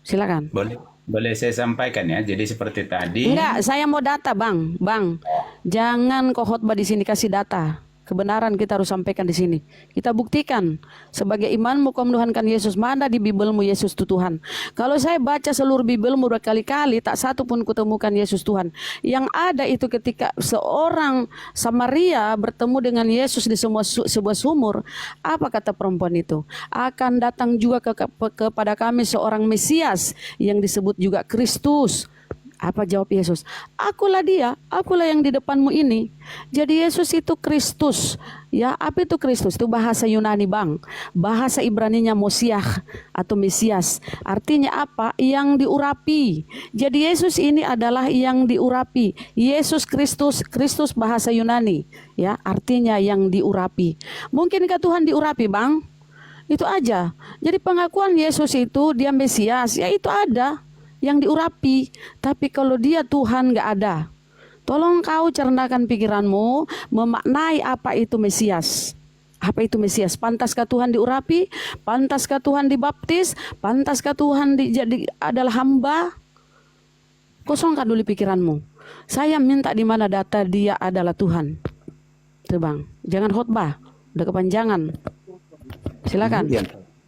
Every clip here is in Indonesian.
Silakan. Boleh, boleh saya sampaikan ya. Jadi seperti tadi, Enggak, saya mau data, Bang. Bang, jangan kau khotbah di sini kasih data. Kebenaran kita harus sampaikan di sini. Kita buktikan sebagai imanmu kau menuhankan Yesus. Mana di Bibelmu Yesus itu Tuhan? Kalau saya baca seluruh Bibelmu berkali-kali, tak satu pun kutemukan Yesus Tuhan. Yang ada itu ketika seorang Samaria bertemu dengan Yesus di sebuah sumur. Apa kata perempuan itu? Akan datang juga kepada kami seorang Mesias yang disebut juga Kristus. Apa jawab Yesus? Akulah dia, akulah yang di depanmu ini. Jadi Yesus itu Kristus. Ya, apa itu Kristus? Itu bahasa Yunani, Bang. Bahasa Ibraninya Mosiah atau Mesias. Artinya apa? Yang diurapi. Jadi Yesus ini adalah yang diurapi. Yesus Kristus, Kristus bahasa Yunani. Ya, artinya yang diurapi. Mungkinkah Tuhan diurapi, Bang? Itu aja. Jadi pengakuan Yesus itu dia Mesias, ya itu ada yang diurapi. Tapi kalau dia Tuhan nggak ada. Tolong kau cernakan pikiranmu, memaknai apa itu Mesias. Apa itu Mesias? Pantaskah Tuhan diurapi? Pantaskah Tuhan dibaptis? Pantaskah Tuhan jadi adalah hamba? Kosongkan dulu pikiranmu. Saya minta di mana data dia adalah Tuhan. Tuh Bang, jangan khotbah, udah kepanjangan. Silakan.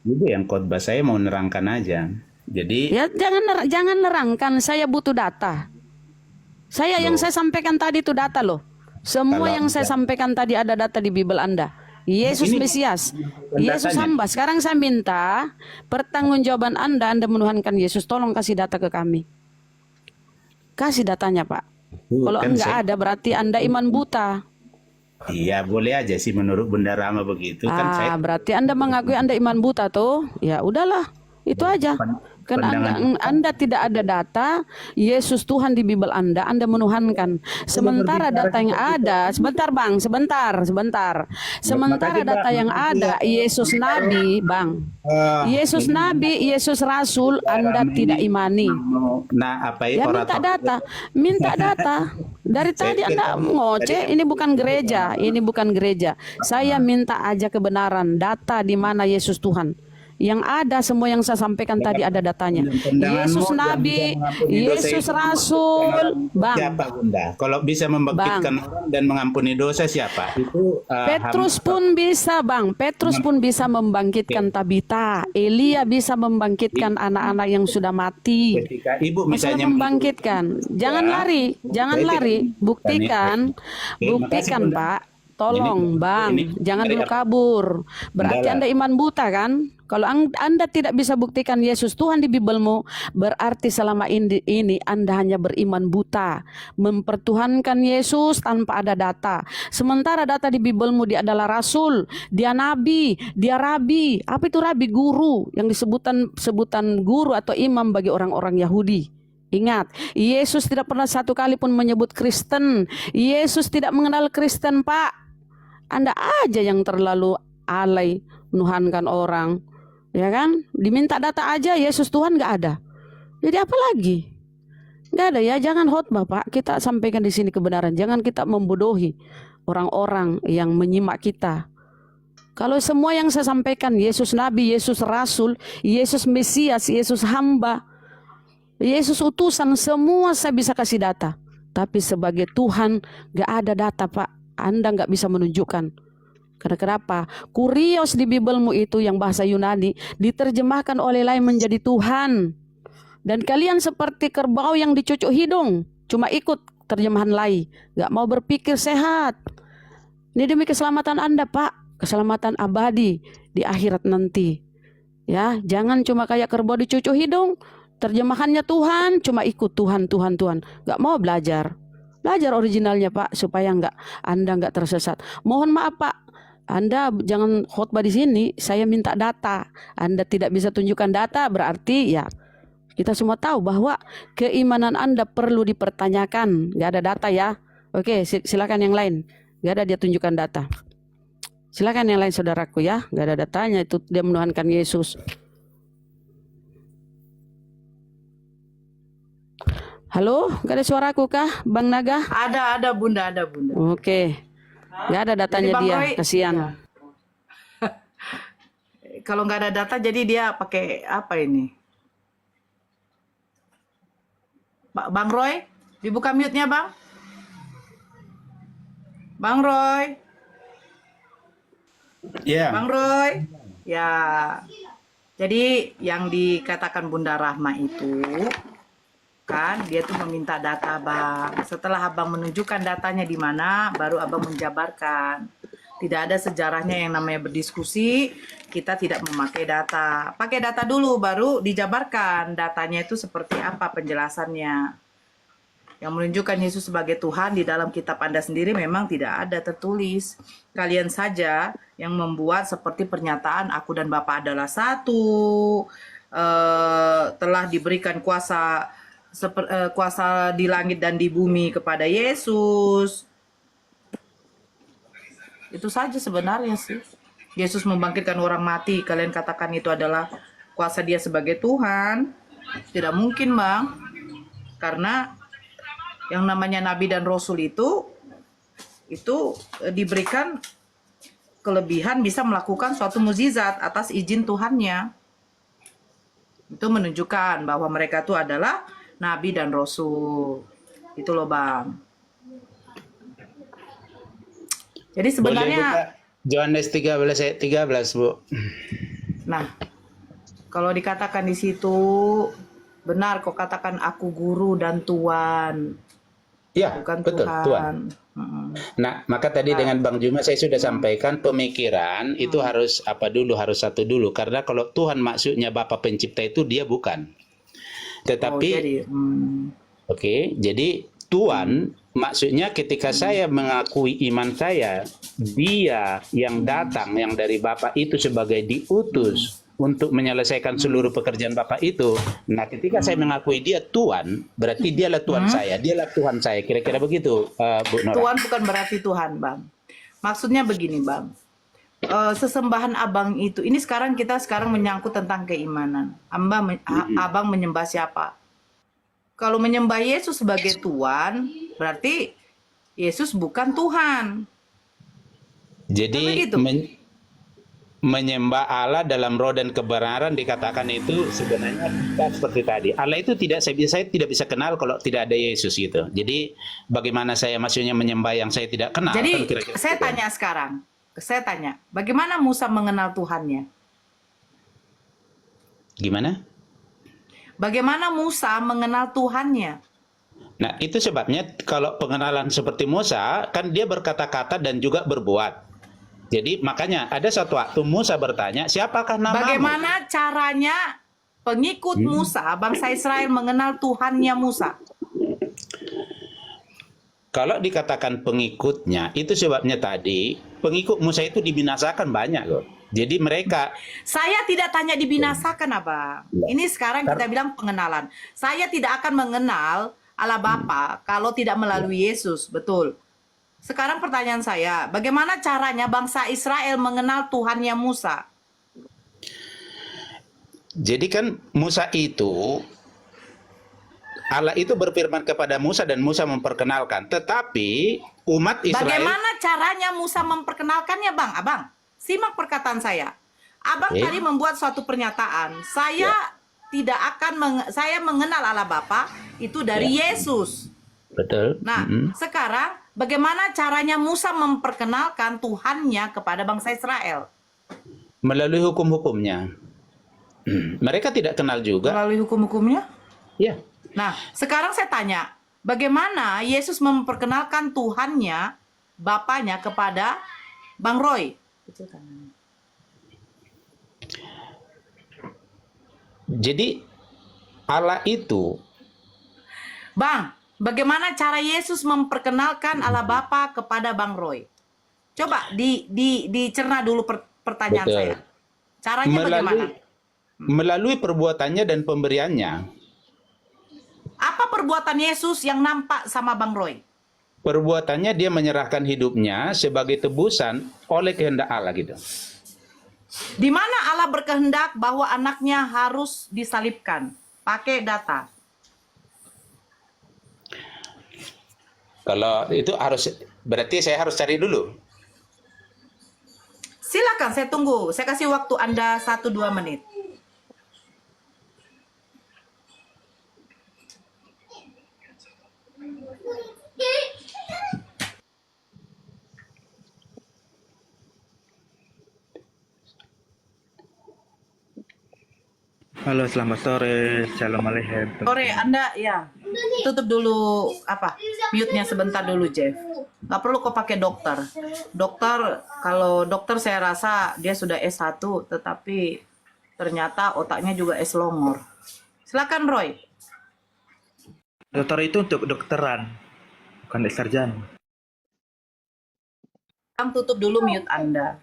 Ibu yang khotbah, saya mau nerangkan aja. Jadi Ya jangan nerangkan, saya butuh data. Yang saya sampaikan tadi itu data loh. Semua yang saya sampaikan tadi ada data di Bible Anda. Yesus Mesias, Yesus hamba. Sekarang saya minta pertanggungjawaban Anda menuhankan Yesus. Tolong kasih data ke kami. Kasih datanya, Pak. Kalau kan enggak ada berarti Anda iman buta. Iya, boleh aja sih menurut Bunda Rama begitu kan saya Berarti Anda mengakui Anda iman buta tuh. Ya udahlah, itu aja. Kan anda tidak ada data Yesus Tuhan di Bible Anda menuhankan. Sementara data yang ada, sebentar Bang, sebentar. Sementara data yang ada Yesus Nabi, Bang. Yesus Nabi, Yesus Rasul, Anda tidak imani. Nah, apa Ya minta data. Dari tadi Anda ngoceh, ini bukan gereja. Saya minta aja kebenaran, data di mana Yesus Tuhan. Yang ada semua yang saya sampaikan tadi ada datanya. Yesus Nabi, Yesus Rasul, Bang. Siapa Bunda? Kalau bisa membangkitkan orang dan mengampuni dosa siapa? Itu Petrus pun bisa, Bang. Petrus pun bisa membangkitkan Tabita. Elia bisa membangkitkan anak-anak yang sudah mati. Ketika Ibu misalnya membangkitkan. Jangan lari. Buktikan, Pak. Tolong Bang, jangan dulu kabur. Berarti Anda iman buta kan? Kalau Anda tidak bisa buktikan Yesus Tuhan di Bibelmu, berarti selama ini Anda hanya beriman buta, mempertuhankan Yesus tanpa ada data. Sementara data di Bibelmu dia adalah rasul, dia nabi, dia rabi. Apa itu rabi? Guru, yang sebutan guru atau imam bagi orang-orang Yahudi. Ingat, Yesus tidak pernah satu kali pun menyebut Kristen. Yesus tidak mengenal Kristen, Pak. Anda aja yang terlalu alay menuhankan orang, ya kan? Diminta data aja, Yesus Tuhan nggak ada. Jadi apa lagi? Nggak ada ya, jangan khotbah Pak. Kita sampaikan di sini kebenaran. Jangan kita membodohi orang-orang yang menyimak kita. Kalau semua yang saya sampaikan, Yesus Nabi, Yesus Rasul, Yesus Mesias, Yesus hamba, Yesus utusan, semua saya bisa kasih data. Tapi sebagai Tuhan nggak ada data Pak. Anda nggak bisa menunjukkan. Karena kenapa? Kurios di Bibelmu itu yang bahasa Yunani diterjemahkan oleh lain menjadi Tuhan. Dan kalian seperti kerbau yang dicucuk hidung, cuma ikut terjemahan lain, nggak mau berpikir sehat. Ini demi keselamatan Anda Pak, keselamatan abadi di akhirat nanti. Ya, jangan cuma kayak kerbau dicucuk hidung. Terjemahannya Tuhan, cuma ikut Tuhan, nggak mau belajar. Belajar originalnya Pak, supaya Anda nggak tersesat. Mohon maaf Pak, Anda jangan khotbah di sini. Saya minta data. Anda tidak bisa tunjukkan data, berarti ya kita semua tahu bahwa keimanan Anda perlu dipertanyakan. Nggak ada data ya. Oke, silakan yang lain. Nggak ada dia tunjukkan data. Silakan yang lain saudaraku ya. Nggak ada datanya, itu dia menuhankan Yesus. Halo, gak ada suaraku kah, Bang Naga? Ada Bunda. Oke, gak ada datanya dia, kasihan. Ya. Kalau nggak ada data, jadi dia pakai apa ini? Bang Roy, dibuka mute-nya, Bang. Bang Roy. Ya. Bang Roy. Ya. Jadi yang dikatakan Bunda Rahma itu kan dia tuh meminta data, Bang. Setelah Abang menunjukkan datanya di mana, baru Abang menjabarkan. Tidak ada sejarahnya yang namanya berdiskusi, kita tidak memakai data. Pakai data dulu baru dijabarkan datanya itu seperti apa penjelasannya. Yang menunjukkan Yesus sebagai Tuhan di dalam kitab Anda sendiri memang tidak ada tertulis. Kalian saja yang membuat seperti pernyataan aku dan Bapa adalah satu, telah diberikan kuasa kuasa di langit dan di bumi kepada Yesus. Itu saja sebenarnya sih. Yesus membangkitkan orang mati, kalian katakan itu adalah kuasa dia sebagai Tuhan. Tidak mungkin, Bang. Karena yang namanya nabi dan rasul itu diberikan kelebihan bisa melakukan suatu mukjizat atas izin Tuhannya. Itu menunjukkan bahwa mereka itu adalah nabi dan rasul. Itu loh, Bang. Jadi sebenarnya Yohanes 13 ayat 13, Bu. nah, kalau dikatakan di situ benar kok katakan aku guru dan Tuhan. Ya, Bukan betul, Tuhan. Tuhan. Nah, maka tadi dengan Bang Juma saya sudah sampaikan pemikiran itu harus apa dulu, harus satu dulu. Karena kalau Tuhan maksudnya Bapa Pencipta itu dia bukan. Tetapi, jadi Tuhan maksudnya ketika saya mengakui iman saya, dia yang datang, yang dari Bapa itu sebagai diutus untuk menyelesaikan seluruh pekerjaan Bapak itu. Nah, ketika saya mengakui dia Tuhan, berarti dialah Tuhan saya, dialah Tuhan saya. Kira-kira begitu, Bu Nora. Tuhan bukan berarti Tuhan, Bang. Maksudnya begini, Bang. Sesembahan Abang itu, ini kita sekarang menyangkut tentang keimanan. Abang menyembah siapa? Kalau menyembah Yesus sebagai Tuhan, berarti Yesus bukan Tuhan. Jadi menyembah Allah dalam roh dan kebenaran dikatakan itu sebenarnya seperti tadi. Allah itu saya tidak bisa kenal kalau tidak ada Yesus gitu. Jadi bagaimana saya maksudnya menyembah yang saya tidak kenal? Jadi kan kira-kira saya tanya sekarang, bagaimana Musa mengenal Tuhannya? Gimana? Bagaimana Musa mengenal Tuhannya? Nah, itu sebabnya kalau pengenalan seperti Musa, kan dia berkata-kata dan juga berbuat. Jadi makanya ada suatu waktu Musa bertanya, siapakah namamu? Bagaimana caranya pengikut Musa, bangsa Israel mengenal Tuhannya Musa? Kalau dikatakan pengikutnya, itu sebabnya tadi pengikut Musa itu dibinasakan banyak loh. Jadi mereka... Saya tidak tanya dibinasakan, Abang. Ini sekarang kita bilang pengenalan. Saya tidak akan mengenal Allah Bapa kalau tidak melalui Yesus, betul. Sekarang pertanyaan saya, bagaimana caranya bangsa Israel mengenal Tuhannya Musa? Jadi kan Musa itu, Allah itu berfirman kepada Musa dan Musa memperkenalkan. Tetapi umat Israel... Bagaimana caranya Musa memperkenalkannya, Bang? Abang, simak perkataan saya. Abang tadi membuat suatu pernyataan. Saya tidak akan, saya mengenal Allah Bapa itu dari Yesus. Betul. Nah, sekarang bagaimana caranya Musa memperkenalkan Tuhannya kepada bangsa Israel? Melalui hukum-hukumnya. Mereka tidak kenal juga. Melalui hukum-hukumnya? Ya. Nah, sekarang saya tanya, bagaimana Yesus memperkenalkan Tuhannya, Bapanya kepada Bang Roy? Jadi Allah itu... Bang, bagaimana cara Yesus memperkenalkan Allah Bapa kepada Bang Roy? Coba dicerna dulu pertanyaan Betul. saya. Caranya bagaimana? Melalui perbuatannya dan pemberiannya. Apa perbuatan Yesus yang nampak sama Bang Roy? Perbuatannya dia menyerahkan hidupnya sebagai tebusan oleh kehendak Allah gitu. Di mana Allah berkehendak bahwa anaknya harus disalibkan? Pakai data. Kalau itu harus, berarti saya harus cari dulu. Silakan, saya tunggu. Saya kasih waktu Anda 1-2 menit. Halo, selamat sore. Shalom Aleichem. Sore, Anda ya. Tutup dulu mute-nya sebentar dulu, Jeff. Nggak perlu kok pakai dokter. Kalau dokter saya rasa dia sudah S1, tetapi ternyata otaknya juga S longor. Silakan Roy. Dokter itu untuk kedokteran, bukan sarjana. Tutup dulu mute Anda.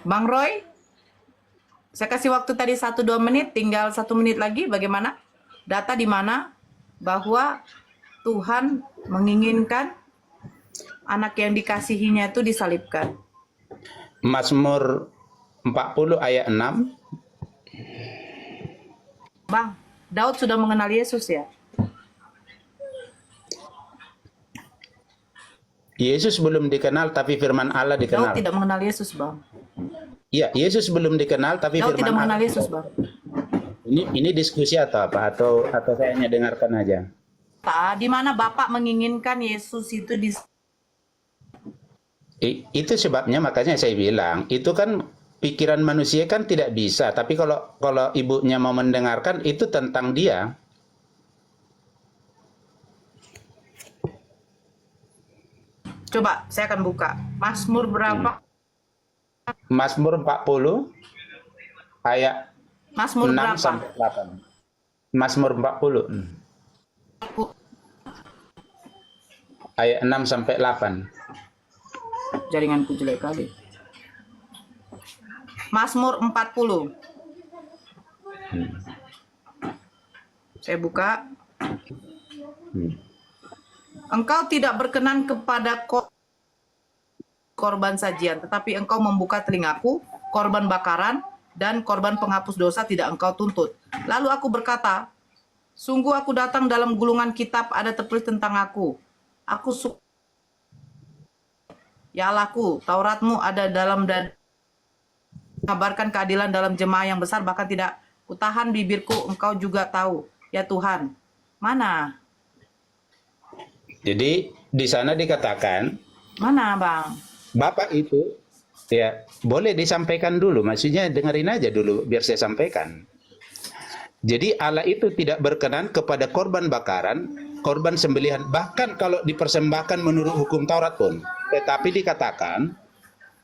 Bang Roy, saya kasih waktu tadi 1-2 menit, tinggal 1 menit lagi. Bagaimana? Data di mana bahwa Tuhan menginginkan anak yang dikasihinya itu disalibkan. Mazmur 40 ayat 6. Bang, Daud sudah mengenal Yesus ya? Yesus belum dikenal tapi firman Allah dikenal. Daud tidak mengenal Yesus, Bang. Iya, Yesus belum dikenal tapi Daud firman tidak mengenal Allah. Yesus, Bang. Ini diskusi atau apa? Atau saya hanya dengarkan aja? Di mana Bapak menginginkan Yesus itu Itu sebabnya makanya saya bilang, itu kan pikiran manusia kan tidak bisa, tapi kalau ibunya mau mendengarkan itu tentang dia. Coba saya akan buka. Mazmur berapa? Mazmur 40 ayat Mazmur 6 berapa? sampai 8. Mazmur 40. Ayat 6 sampai 8. Jaringanku jelek kali. Mazmur 40. Saya buka. Engkau tidak berkenan kepada korban sajian, tetapi engkau membuka telingaku, korban bakaran dan korban penghapus dosa tidak engkau tuntut. Lalu aku berkata, sungguh aku datang dalam gulungan kitab ada tertulis tentang aku. Aku ya Allahku, Tauratmu ada dalam dan mengabarkan keadilan dalam jemaah yang besar, bahkan tidak kutahan bibirku, engkau juga tahu. Ya Tuhan, mana? Jadi di sana dikatakan, Mana Bang? Bapak itu ya boleh disampaikan dulu, maksudnya dengerin aja dulu biar saya sampaikan. Jadi Allah itu tidak berkenan kepada korban bakaran, korban sembelihan, bahkan kalau dipersembahkan menurut hukum Taurat pun. Tetapi dikatakan,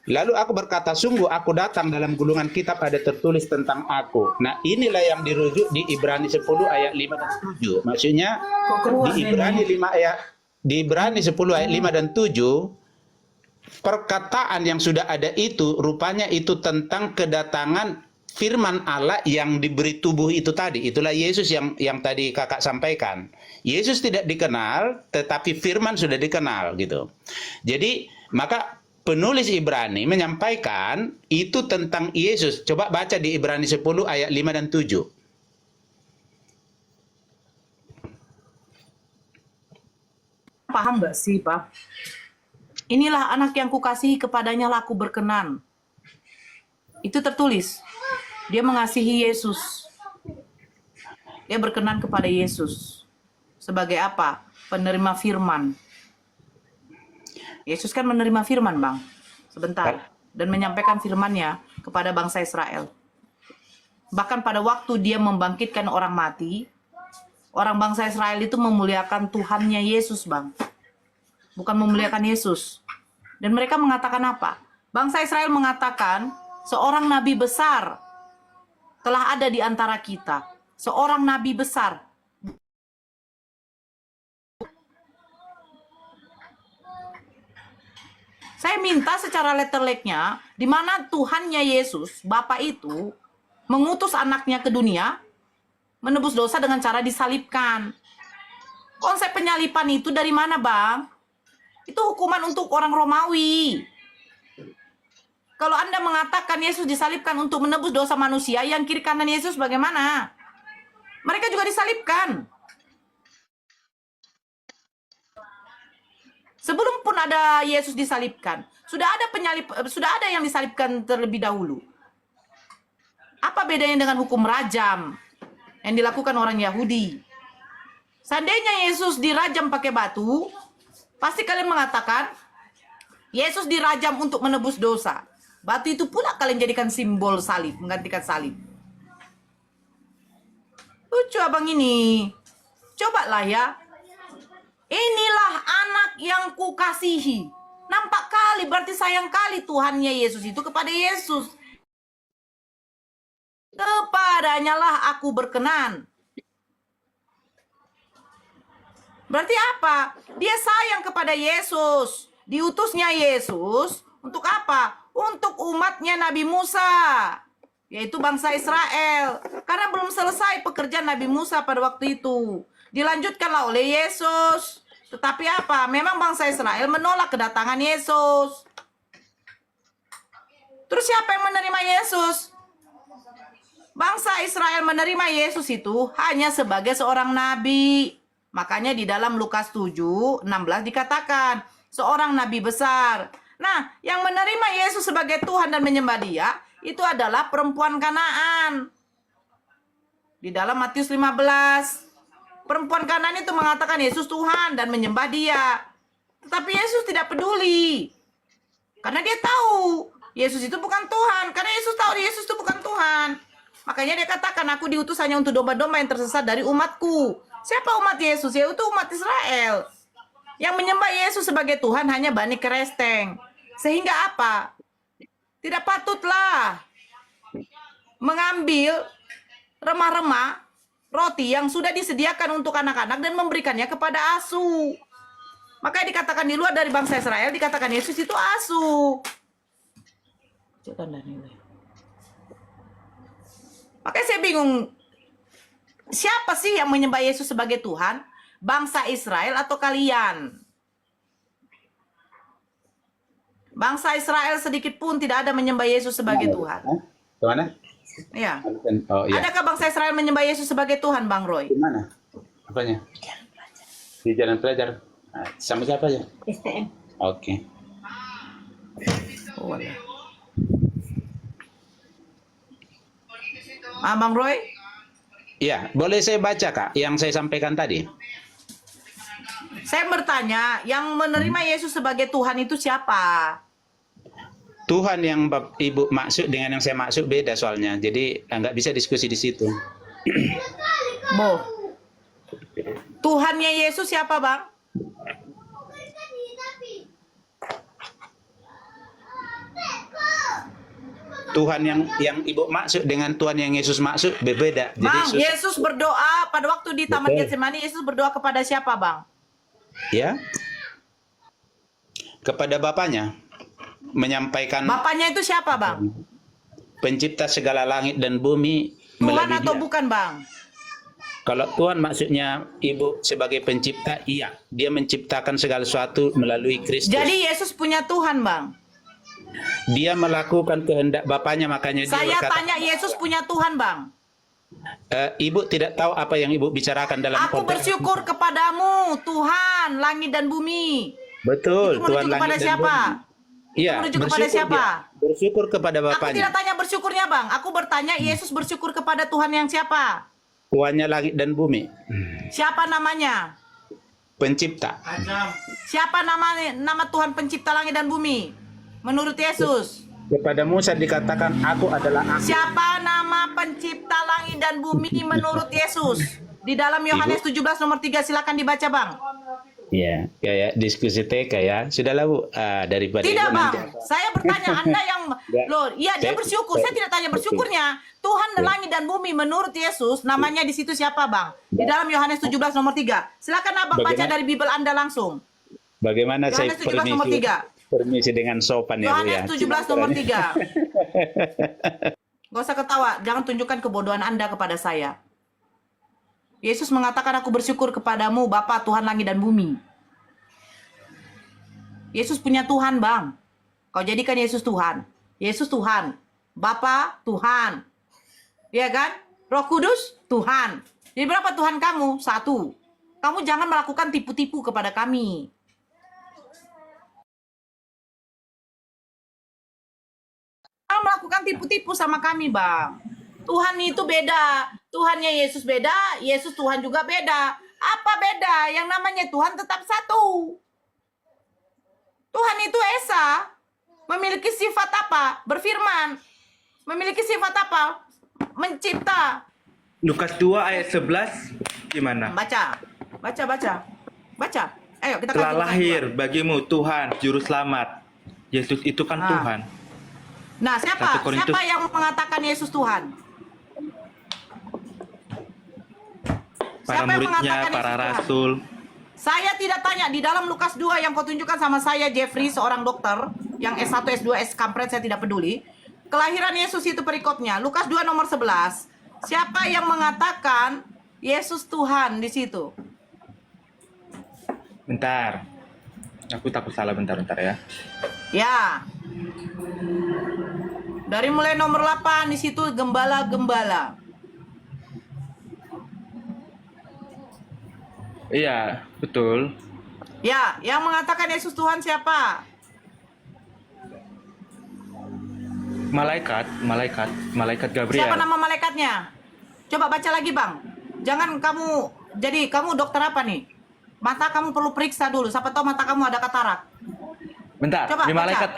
lalu aku berkata, sungguh aku datang dalam gulungan kitab ada tertulis tentang aku. Nah inilah yang dirujuk di Ibrani 10 ayat 5 dan 7. Maksudnya di Ibrani 10 ayat 5 dan 7, perkataan yang sudah ada itu rupanya itu tentang kedatangan firman Allah yang diberi tubuh itu tadi. Itulah Yesus yang tadi kakak sampaikan. Yesus tidak dikenal, tetapi firman sudah dikenal gitu. Jadi maka penulis Ibrani menyampaikan itu tentang Yesus. Coba baca di Ibrani 10 ayat 5 dan 7. Paham gak sih Pak? Inilah anak yang kukasihi, kepadanya lah aku berkenan. Itu tertulis. Dia mengasihi Yesus. Dia berkenan kepada Yesus. Sebagai apa? Penerima firman. Yesus kan menerima firman, Bang. Sebentar. Dan menyampaikan firman-Nya kepada bangsa Israel. Bahkan pada waktu dia membangkitkan orang mati, orang bangsa Israel itu memuliakan Tuhannya Yesus, Bang. Bukan memuliakan Yesus. Dan mereka mengatakan apa? Bangsa Israel mengatakan, seorang nabi besar telah ada di antara kita. Seorang nabi besar. Saya minta secara letterleknya, di mana Tuhannya Yesus, Bapa itu, mengutus anaknya ke dunia, menebus dosa dengan cara disalibkan. Konsep penyalipan itu dari mana, Bang? Itu hukuman untuk orang Romawi. Kalau Anda mengatakan Yesus disalibkan untuk menebus dosa manusia, yang kiri kanan Yesus bagaimana? Mereka juga disalibkan. Sebelum pun ada Yesus disalibkan, sudah ada yang disalibkan terlebih dahulu. Apa bedanya dengan hukum rajam yang dilakukan orang Yahudi? Seandainya Yesus dirajam pakai batu, pasti kalian mengatakan Yesus dirajam untuk menebus dosa. Batu itu pula kalian jadikan simbol salib, menggantikan salib. Lucu abang ini. Cobalah ya. Inilah anak yang kukasihi. Nampak kali, berarti sayang kali Tuhannya Yesus itu kepada Yesus. Kepadanya lah aku berkenan. Berarti apa? Dia sayang kepada Yesus. Diutusnya Yesus untuk apa? Untuk umatnya Nabi Musa, yaitu bangsa Israel. Karena belum selesai pekerjaan Nabi Musa pada waktu itu. Dilanjutkanlah oleh Yesus. Tetapi apa? Memang bangsa Israel menolak kedatangan Yesus. Terus siapa yang menerima Yesus? Bangsa Israel menerima Yesus itu hanya sebagai seorang nabi. Makanya di dalam Lukas 7:16 dikatakan, seorang nabi besar. Nah, yang menerima Yesus sebagai Tuhan dan menyembah Dia, itu adalah perempuan Kanaan. Di dalam Matius 15, perempuan Kanaan itu mengatakan Yesus Tuhan dan menyembah Dia. Tetapi Yesus tidak peduli. Karena dia tahu Yesus itu bukan Tuhan. Karena Yesus tahu Yesus itu bukan Tuhan. Makanya dia katakan, aku diutus hanya untuk domba-domba yang tersesat dari umatku. Siapa umat Yesus? Yaitu umat Israel. Yang menyembah Yesus sebagai Tuhan hanya Bani Keresteng. Sehingga apa? Tidak patutlah mengambil remah-remah roti yang sudah disediakan untuk anak-anak dan memberikannya kepada asu. Makanya dikatakan di luar dari bangsa Israel, dikatakan Yesus itu asu. Makanya saya bingung, siapa sih yang menyembah Yesus sebagai Tuhan? Bangsa Israel atau kalian? Bangsa Israel sedikit pun tidak ada menyembah Yesus sebagai Tuhan. Kemana? Ya. Oh, iya. Adakah bangsa Israel menyembah Yesus sebagai Tuhan, Bang Roy? Di mana? Apanya? Di Jalan Pelajar. Sama siapa ya? STM. Oke. Oh, ya. Bang Roy? Iya, boleh saya baca Kak yang saya sampaikan tadi? Saya bertanya, yang menerima Yesus sebagai Tuhan itu siapa? Tuhan yang Ibu maksud dengan yang saya maksud beda soalnya. Jadi nggak bisa diskusi di situ. Bo. Tuhannya Yesus siapa, Bang? Tuhan yang Ibu maksud dengan Tuhan yang Yesus maksud berbeda. Jadi Bang, Yesus berdoa pada waktu di Taman Getsemani, Yesus berdoa kepada siapa, Bang? Ya, kepada Bapaknya menyampaikan. Bapaknya itu siapa, Bang? Pencipta segala langit dan bumi. Tuhan atau Dia. bukan, Bang? Kalau Tuhan maksudnya Ibu sebagai pencipta, iya. Dia menciptakan segala sesuatu melalui Kristus. Jadi Yesus punya Tuhan, Bang? Dia melakukan kehendak Bapaknya, makanya dia Saya berkata, tanya, Yesus punya Tuhan, Bang? Ibu tidak tahu apa yang Ibu bicarakan dalam Aku bersyukur kepadamu, Tuhan, langit dan bumi. Betul, Itu Tuhan menuju kepada langit dan siapa? bumi. Iya, Menuju kepada siapa? dia. Bersyukur kepada Aku Bapaknya. tidak tanya bersyukurnya, Bang. Aku bertanya, Yesus bersyukur kepada Tuhan yang siapa? Tuhannya langit dan bumi. Siapa namanya? Pencipta. Siapa nama Tuhan pencipta langit dan bumi? Menurut Yesus. Kepada Musa dikatakan, aku adalah aku. Siapa nama pencipta langit dan bumi menurut Yesus? Di dalam Yohanes 17 nomor 3, silakan dibaca, Bang. Ya, kayak diskusi TK ya. Sudahlah Bu, daripada Tidak, itu Bang. nanti. Saya bertanya, Anda yang loh, iya dia Saya- bersyukur. Saya tidak tanya bersyukurnya. Tuhan dan langit dan bumi menurut Yesus, namanya di situ siapa, Bang? Di dalam Yohanes 17 nomor 3. Silakan Abang baca Bagaimana? dari Bible Anda langsung. Bagaimana saya Yohanes 17 nomor 3. permisi dengan sopan ya Bu ya. Yohanes 17 nomor 3. Gak usah ketawa, jangan tunjukkan kebodohan Anda kepada saya. Yesus mengatakan, aku bersyukur kepadamu, Bapa Tuhan langit dan bumi. Yesus punya Tuhan, Bang. Kau jadikan Yesus Tuhan. Yesus Tuhan, Bapa Tuhan, ya kan? Roh Kudus Tuhan. Jadi berapa Tuhan kamu? Satu. Kamu jangan melakukan tipu-tipu kepada kami. Jangan melakukan tipu-tipu sama kami, Bang. Tuhan itu beda. Tuhannya Yesus beda, Yesus Tuhan juga beda. Apa beda? Yang namanya Tuhan tetap satu. Tuhan itu Esa. Memiliki sifat apa? Berfirman. Memiliki sifat apa? Mencipta. Lukas 2 ayat 11 gimana? Baca. Ayo kita Telah kaji Lukas lahir bagimu Tuhan juru selamat. Yesus itu kan Ah. Tuhan. 2. Nah, siapa? 1 Korintus. Siapa yang mengatakan Yesus Tuhan? Para Siapa yang muridnya, mengatakan para Yesus Tuhan? rasul. Saya tidak tanya di dalam Lukas 2 yang kau tunjukkan sama saya, Jeffrey, seorang dokter yang S1, S2, S kampret, saya tidak peduli. Kelahiran Yesus itu perikopnya. Lukas 2 nomor 11. Siapa yang mengatakan Yesus Tuhan di situ? Bentar. Aku takut salah bentar ya. Ya. Dari mulai nomor 8 di situ gembala-gembala. Iya, betul. Ya, yang mengatakan Yesus Tuhan siapa? Malaikat Gabriel. Siapa nama malaikatnya? Coba baca lagi, Bang. Jangan kamu dokter apa nih? Mata kamu perlu periksa dulu. Siapa tahu mata kamu ada katarak. Bentar, Coba di baca.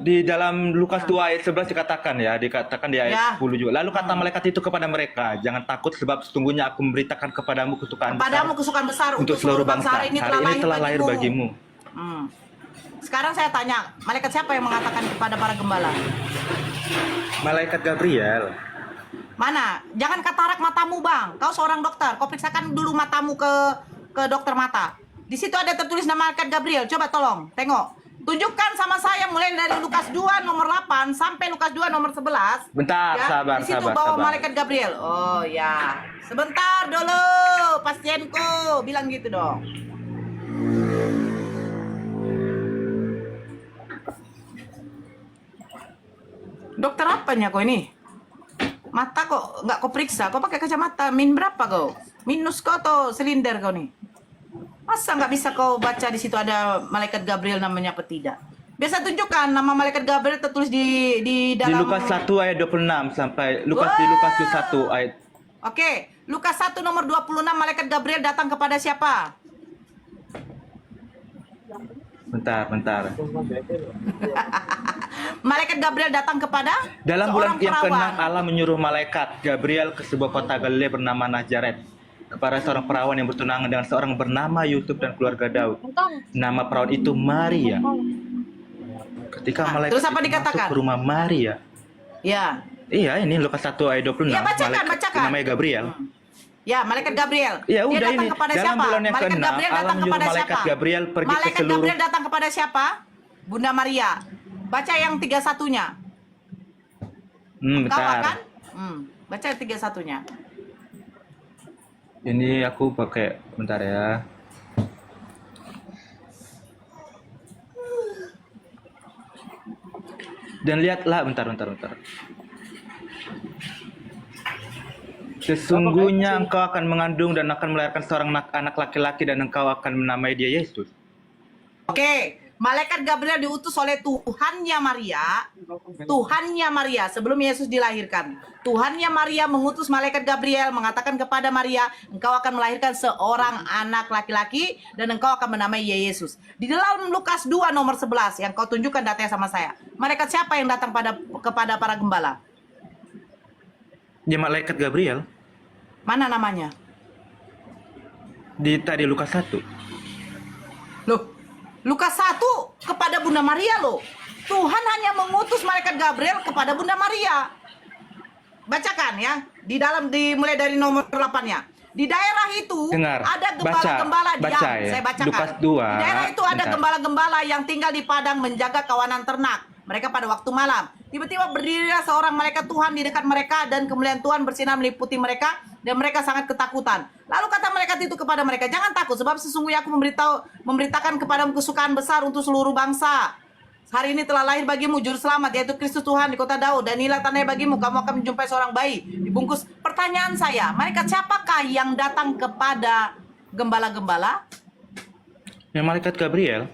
di dalam Lukas 2 ayat 11 dikatakan di ayat Ya. 10 juga. Lalu kata malaikat itu kepada mereka, jangan takut sebab sesungguhnya aku memberitakan kepadamu kesukaan Padamu besar kesukaan besar untuk seluruh bangsa. hari ini telah lahir bagimu. Sekarang saya tanya, malaikat siapa yang mengatakan kepada para gembala? Malaikat Gabriel. Mana? Jangan katarak matamu, Bang. Kau seorang dokter. Kau periksakan dulu matamu ke dokter mata. Di situ ada tertulis nama malaikat Gabriel. Coba tolong, tengok. Tunjukkan sama saya mulai dari Lukas 2 nomor 8 sampai Lukas 2 nomor 11. Bentar, sabar, Di situ sabar, bawa sabar. malaikat Gabriel. Oh ya. Sebentar dulu, pasienku. Bilang gitu dong. Dokter apanya kau ini? Mata kok nggak kau periksa? Kau pakai kacamata min berapa kau? Minus kau atau silinder kau nih? Masa nggak bisa kau baca di situ ada malaikat Gabriel namanya apa tidak? Biasa tunjukkan nama malaikat Gabriel tertulis di Di dalam Lukas 1 ayat 26 sampai Lukas 1 ayat. Oke, Lukas 1 nomor 26 malaikat Gabriel datang kepada siapa? Bentar. Malaikat Gabriel datang kepada Dalam bulan seorang yang perawan. ke-6 Allah menyuruh malaikat Gabriel ke sebuah kota Galilea bernama Nazaret kepada seorang perawan yang bertunangan dengan seorang bernama Yusuf dan keluarga Daud. Nama perawan itu Maria. Ketika Nah, malaikat terus apa itu dikatakan? masuk ke rumah Maria. Ya. Iya, ini Lukas 1 ayat 26. Ya, bacakan. Namanya Gabriel. Ya, malaikat Gabriel. Ya, Dia udah datang ini. kepada Dalam siapa? bulan yang Malaikat ke-6 Gabriel Allah datang menyuruh kepada malaikat siapa? Gabriel pergi ke Malaikat seluruh. Gabriel datang kepada siapa? Bunda Maria. Baca yang 31-nya. Kau Bentar. akan? Baca yang 31-nya. Ini aku pakai bentar ya. Dan lihatlah, bentar. Sesungguhnya engkau akan mengandung dan akan melahirkan seorang anak laki-laki dan engkau akan menamai dia Yesus. Oke, malaikat Gabriel diutus oleh Tuhannya Maria sebelum Yesus dilahirkan. Tuhannya Maria mengutus malaikat Gabriel mengatakan kepada Maria, engkau akan melahirkan seorang anak laki-laki dan engkau akan menamai dia Yesus. Di dalam Lukas 2 nomor 11 yang kau tunjukkan datanya sama saya. Malaikat siapa yang datang kepada para gembala? Ya, malaikat Gabriel. Mana namanya? Di Lukas 1. Loh, Lukas 1 kepada Bunda Maria loh. Tuhan hanya mengutus malaikat Gabriel kepada Bunda Maria. Bacakan ya. Mulai dari nomor 8-nya. Di daerah itu Dengar, ada gembala-gembala baca ya. Saya bacakan. Lukas 2, Di daerah itu ada bentar. gembala-gembala yang tinggal di padang menjaga kawanan ternak. Mereka pada waktu malam. Tiba-tiba berdirilah seorang malaikat Tuhan di dekat mereka dan kemuliaan Tuhan bersinar meliputi mereka dan mereka sangat ketakutan. Lalu kata malaikat itu kepada mereka, jangan takut sebab sesungguhnya aku memberitakan kepadamu kesukaan besar untuk seluruh bangsa. Hari ini telah lahir bagimu juru selamat, yaitu Kristus Tuhan di kota Daud. Dan inilah tandanya bagimu, kamu akan menjumpai seorang bayi dibungkus. Pertanyaan saya, malaikat siapakah yang datang kepada gembala-gembala? Yang malaikat Gabriel.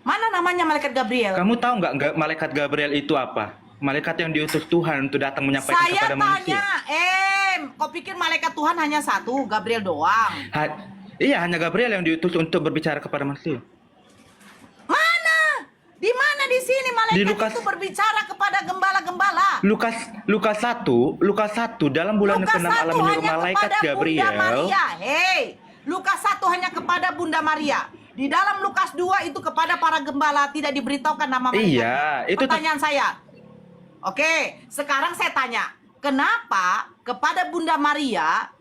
Mana namanya malaikat Gabriel? Kamu tahu nggak malaikat Gabriel itu apa? Malaikat yang diutus Tuhan untuk datang menyampaikan Saya kepada manusia. tanya, kau pikir malaikat Tuhan hanya satu, Gabriel doang? Iya, hanya Gabriel yang diutus untuk berbicara kepada manusia. Mana? Di mana di sini malaikat Di Lukas- itu berbicara kepada gembala-gembala? Lukas 1 dalam bulan Lukas ke-6 Allah 1 menyuruh hanya malaikat kepada Bunda Gabriel. Maria. Hei, Lukas 1 hanya kepada Bunda Maria. Di dalam Lukas 2 itu kepada para gembala, tidak diberitahukan nama malaikat. Iya, itu pertanyaan saya. Oke, sekarang saya tanya, kenapa kepada Bunda Maria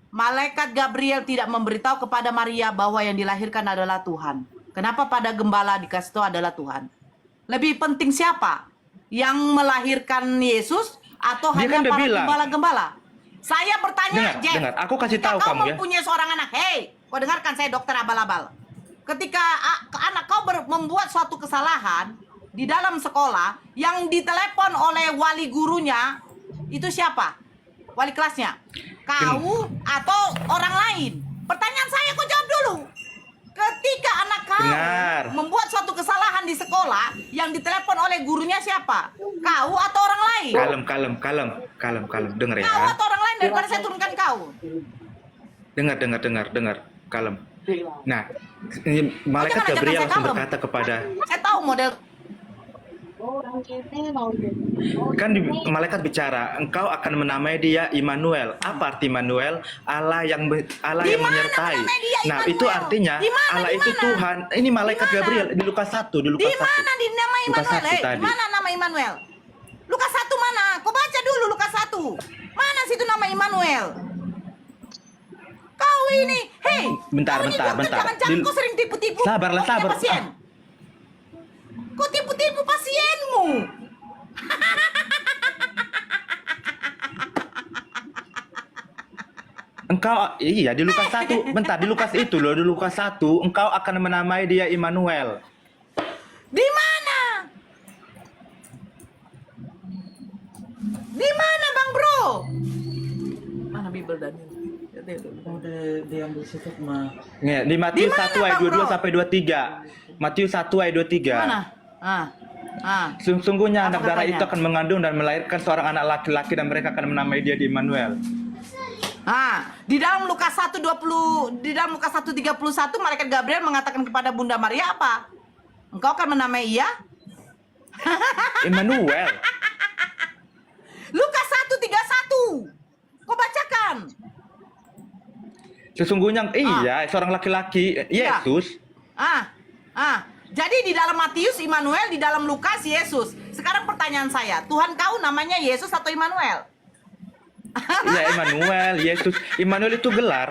malaikat Gabriel tidak memberitahu kepada Maria bahwa yang dilahirkan adalah Tuhan? Kenapa pada gembala dikasih tahu adalah Tuhan? Lebih penting siapa? Yang melahirkan Yesus atau Dia hanya kan udah para bilang. gembala-gembala? Saya bertanya, Jeff. Dengar, aku kasih ketika tahu kau kamu ya. mempunyai seorang anak, hei, kau dengarkan saya dokter abal-abal. Ketika anak kau membuat suatu kesalahan di dalam sekolah yang ditelepon oleh wali gurunya, itu siapa? Wali kelasnya? Kau atau orang lain? Pertanyaan saya kau jawab dulu. Ketika anak kau Dengar. membuat suatu kesalahan di sekolah yang ditelepon oleh gurunya siapa? Kau atau orang lain? Kalem. Dengar ya. Kau atau orang lain daripada saya turunkan kau? Dengar. Kalem. Nah, ini malaikat jangan Gabriel saya langsung kalem. berkata kepada Saya tahu model. malaikat bicara, engkau akan menamai dia Immanuel. Apa arti Immanuel? Allah yang Di mana menyertai. menamai dia Nah, Immanuel? itu artinya Di mana, Allah di itu mana? Tuhan. Ini malaikat Di mana? Gabriel di Lukas 1, Di mana di nama Lukas Immanuel? 1 tadi. Di mana nama Immanuel? Lukas 1 mana? Kau baca dulu Lukas 1. Mana situ nama Immanuel? Kau ini, hei. Bentar. Jangan kau sering tipu-tipu. Sabarlah, kau punya sabar. pasien. Kau tipu-tipu pasienmu. Engkau, iya di Lukas 1, bentar, di Lukas itu loh, di Lukas 1, engkau akan menamai dia Immanuel. Di mana? Di mana Bang Bro? Mana Bible Daniel? Diambil situ mah. Ya, di Matius Di mana, 1 ayat Bang 22 Bro? sampai 23. Matius 1 ayat 23. Mana? Sungguhnya anak Apa darah katanya? itu akan mengandung dan melahirkan seorang anak laki-laki dan mereka akan menamai dia di Immanuel. Di dalam Lukas 1:20, di dalam Lukas 1:31 malaikat Gabriel mengatakan kepada Bunda Maria apa? Engkau akan menamai ia? Immanuel. Lukas 1:31. Kau bacakan. Sesungguhnya iya, seorang laki-laki Iya. Yesus. Jadi di dalam Matius Immanuel, di dalam Lukas Yesus. Sekarang pertanyaan saya, Tuhan kau namanya Yesus atau Immanuel? Iya, Immanuel, Yesus. Immanuel itu gelar.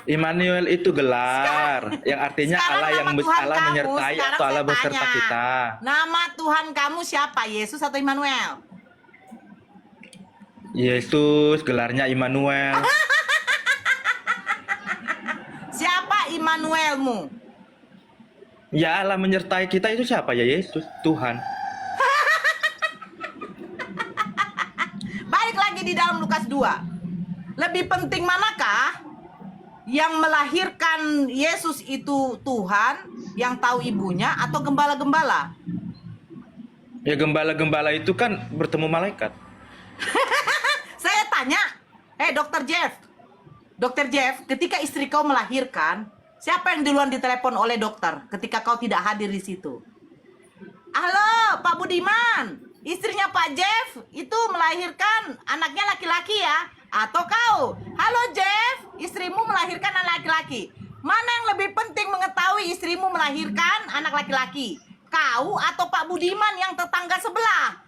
Immanuel itu gelar yang artinya Sekarang Allah yang nama Tuhan Allah kamu, menyertai sekarang atau Allah saya beserta tanya. kita. Nama Tuhan kamu siapa? Yesus atau Immanuel? Yesus, gelarnya Immanuel. Siapa Immanuelmu? Ya Allah menyertai kita itu siapa ya? Yesus, Tuhan. Balik lagi di dalam Lukas 2. Lebih penting manakah yang melahirkan Yesus itu Tuhan yang tahu ibunya atau gembala-gembala? Ya gembala-gembala itu kan bertemu malaikat. Saya tanya, Dokter Jeff, ketika istri kau melahirkan, siapa yang duluan ditelepon oleh dokter ketika kau tidak hadir di situ? Halo, Pak Budiman, istrinya Pak Jeff itu melahirkan anaknya laki-laki ya? Atau kau? Halo Jeff, istrimu melahirkan anak laki-laki. Mana yang lebih penting mengetahui istrimu melahirkan anak laki-laki? Kau atau Pak Budiman yang tetangga sebelah?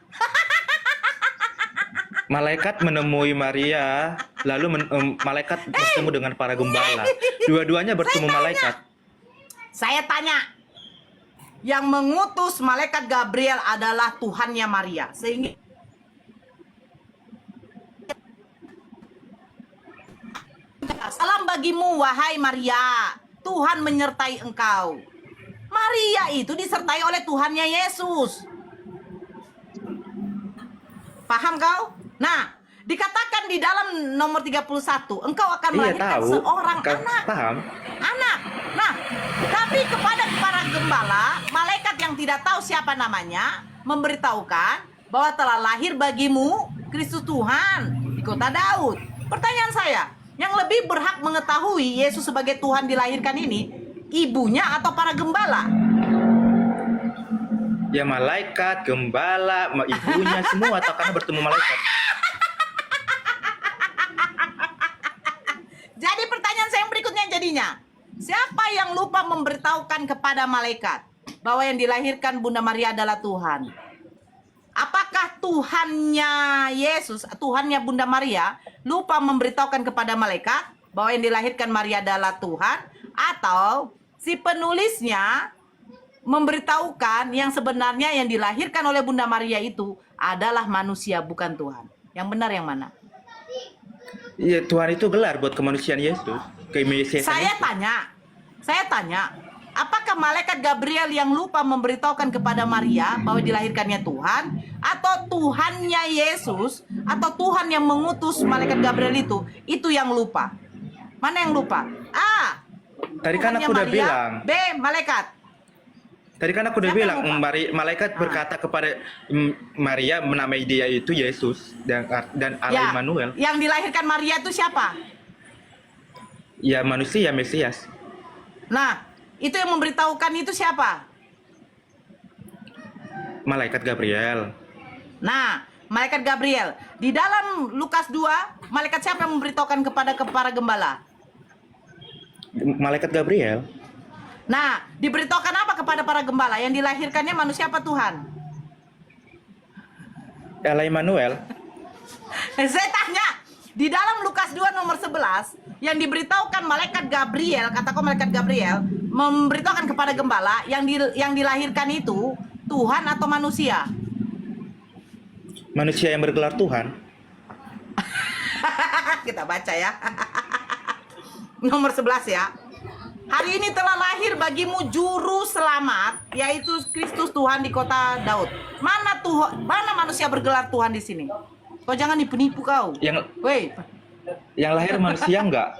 Malaikat menemui Maria, lalu malaikat bertemu dengan para gembala. Dua-duanya bertemu malaikat. Saya tanya, yang mengutus malaikat Gabriel adalah Tuhannya Maria. Sehingga salam Salam bagimu, wahai Maria. Tuhan menyertai engkau. Maria itu disertai oleh Tuhannya Yesus. Paham kau? Nah, dikatakan di dalam nomor 31, engkau akan Iya melahirkan tahu. seorang anak. Paham? Anak. Nah, tapi kepada para gembala, malaikat yang tidak tahu siapa namanya, memberitahukan bahwa telah lahir bagimu Kristus Tuhan di kota Daud. Pertanyaan saya, yang lebih berhak mengetahui Yesus sebagai Tuhan dilahirkan ini, ibunya atau para gembala? Ya malaikat, gembala, ibunya semua atau karena bertemu malaikat. Jadi pertanyaan saya yang berikutnya jadinya, siapa yang lupa memberitahukan kepada malaikat bahwa yang dilahirkan Bunda Maria adalah Tuhan? Apakah Tuhannya Yesus, Tuhannya Bunda Maria, lupa memberitahukan kepada malaikat bahwa yang dilahirkan Maria adalah Tuhan? Atau si penulisnya memberitahukan yang sebenarnya yang dilahirkan oleh Bunda Maria itu adalah manusia, bukan Tuhan? Yang benar yang mana? Iya, Tuhan itu gelar buat kemanusiaan Yesus. Saya tanya, apakah malaikat Gabriel yang lupa memberitahukan kepada Maria bahwa dilahirkannya Tuhan, atau Tuhannya Yesus, atau Tuhan yang mengutus malaikat Gabriel itu yang lupa? Mana yang lupa? A. Tadi kan Tuhannya aku udah Maria. bilang. B. Malaikat. Tadi kan aku udah Siapa bilang, yang lupa? malaikat berkata kepada Maria, menamai dia itu Yesus dan Allah Ya, Immanuel. yang dilahirkan Maria itu siapa? Ya manusia, Mesias. Nah, itu yang memberitahukan itu siapa? Malaikat Gabriel. Nah, malaikat Gabriel. Di dalam Lukas 2, malaikat siapa yang memberitahukan kepada para gembala? Malaikat Gabriel. Nah, diberitahukan apa kepada para gembala? Yang dilahirkannya manusia apa Tuhan? Allah Immanuel. Saya tanya, di dalam Lukas 2 nomor 11, yang diberitahukan malaikat Gabriel, katakan malaikat Gabriel, memberitahukan kepada gembala, yang dilahirkan itu Tuhan atau manusia? Manusia yang bergelar Tuhan. Kita baca ya. Nomor 11 ya. Hari ini telah lahir bagimu juru selamat, yaitu Kristus Tuhan di kota Daud. Mana manusia bergelar Tuhan di sini? Kau jangan nipu-nipu kau. Woi. Yang lahir manusia enggak?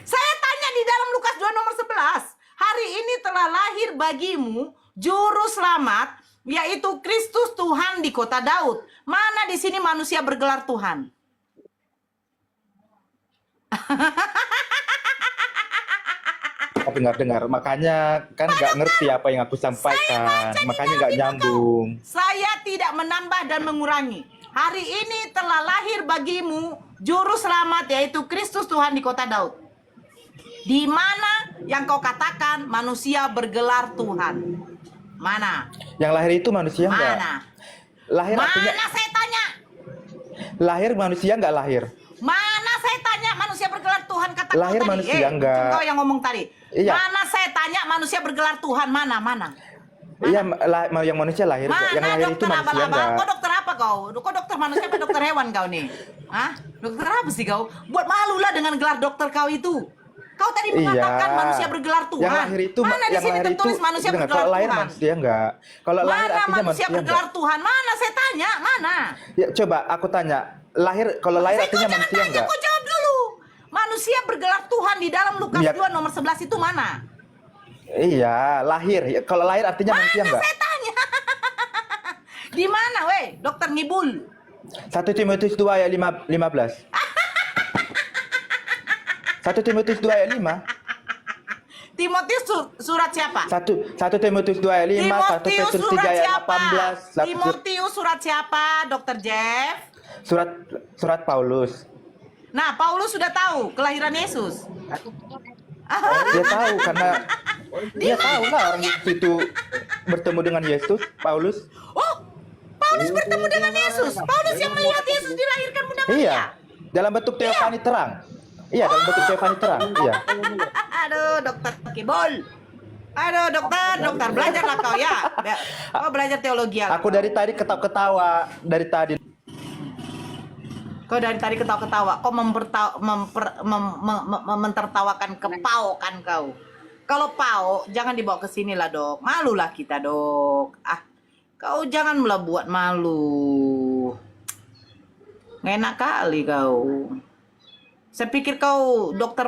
Saya tanya di dalam Lukas 2 nomor 11. Hari ini telah lahir bagimu juru selamat, yaitu Kristus Tuhan di kota Daud. Mana di sini manusia bergelar Tuhan? Aku dengar, makanya kan nggak ngerti apa yang aku sampaikan, makanya nggak nyambung. Saya tidak menambah dan mengurangi. Hari ini telah lahir bagimu juru selamat, yaitu Kristus Tuhan di kota Daud. Di mana yang kau katakan manusia bergelar Tuhan? Mana? Yang lahir itu manusia nggak? Mana? Lahir artinya Mana saya tanya? lahir manusia nggak lahir? Mana saya tanya manusia bergelar Tuhan, kata kau Lahir tadi. manusia enggak. Kau yang ngomong tadi. Iya. Mana saya tanya manusia bergelar Tuhan, mana? Iya, yang manusia lahir. Mana Yang lahir itu dokter manusia abal-abal? enggak. Kau dokter apa kau? Kau dokter manusia apa dokter hewan kau nih? Hah? Dokter apa sih kau? Buat malu lah dengan gelar dokter kau itu. Kau tadi mengatakan manusia bergelar Tuhan. Yang lahir itu, mana di yang sini lahir itu, tertulis manusia dengar, bergelar kalau lahir Tuhan? manusia enggak. Kalau lahir Mana artinya manusia bergelar enggak. Tuhan? Mana saya tanya? Mana? Ya coba aku tanya, kalau lahir artinya Kau jangan manusia tanya, enggak? kau jawab dulu. Manusia bergelar Tuhan di dalam Lukas Ya. 2 nomor 11 itu mana? Iya, lahir. Ya, kalau lahir artinya manusia Mana enggak? saya tanya? Di mana, weh? Dokter Ngibul. 1 Timotius 2 ayat 15. 1 Timotius 2 ayat 5. Timotius surat siapa? 1 Timotius 2 ayat 5, 1 Timotius Petrus 3 surat ayat siapa? 18. Timotius surat siapa, Dokter Jeff? Surat Paulus. Nah, Paulus sudah tahu kelahiran Yesus. Dia tahu karena dia tahu lah orang itu bertemu dengan Yesus, Paulus. Oh, Paulus bertemu dengan Yesus. Paulus yang melihat Yesus dilahirkan Bunda Maria. Iya, dalam bentuk teofani terang. Iya, dalam bentuk teofani terang. Iya. Aduh, Dokter Kibol. Aduh, dokter, belajarlah kau ya. Kau belajar teologi. Aku dari tadi ketawa-ketawa dari tadi. Kau dari tadi ketawa-ketawa, kau mentertawakan ke Pao kan kau. Kalau Pao, jangan dibawa ke sini lah dok. Malulah kita dok. Ah, kau janganlah buat malu. Nggak enak kali kau. Saya pikir kau dokter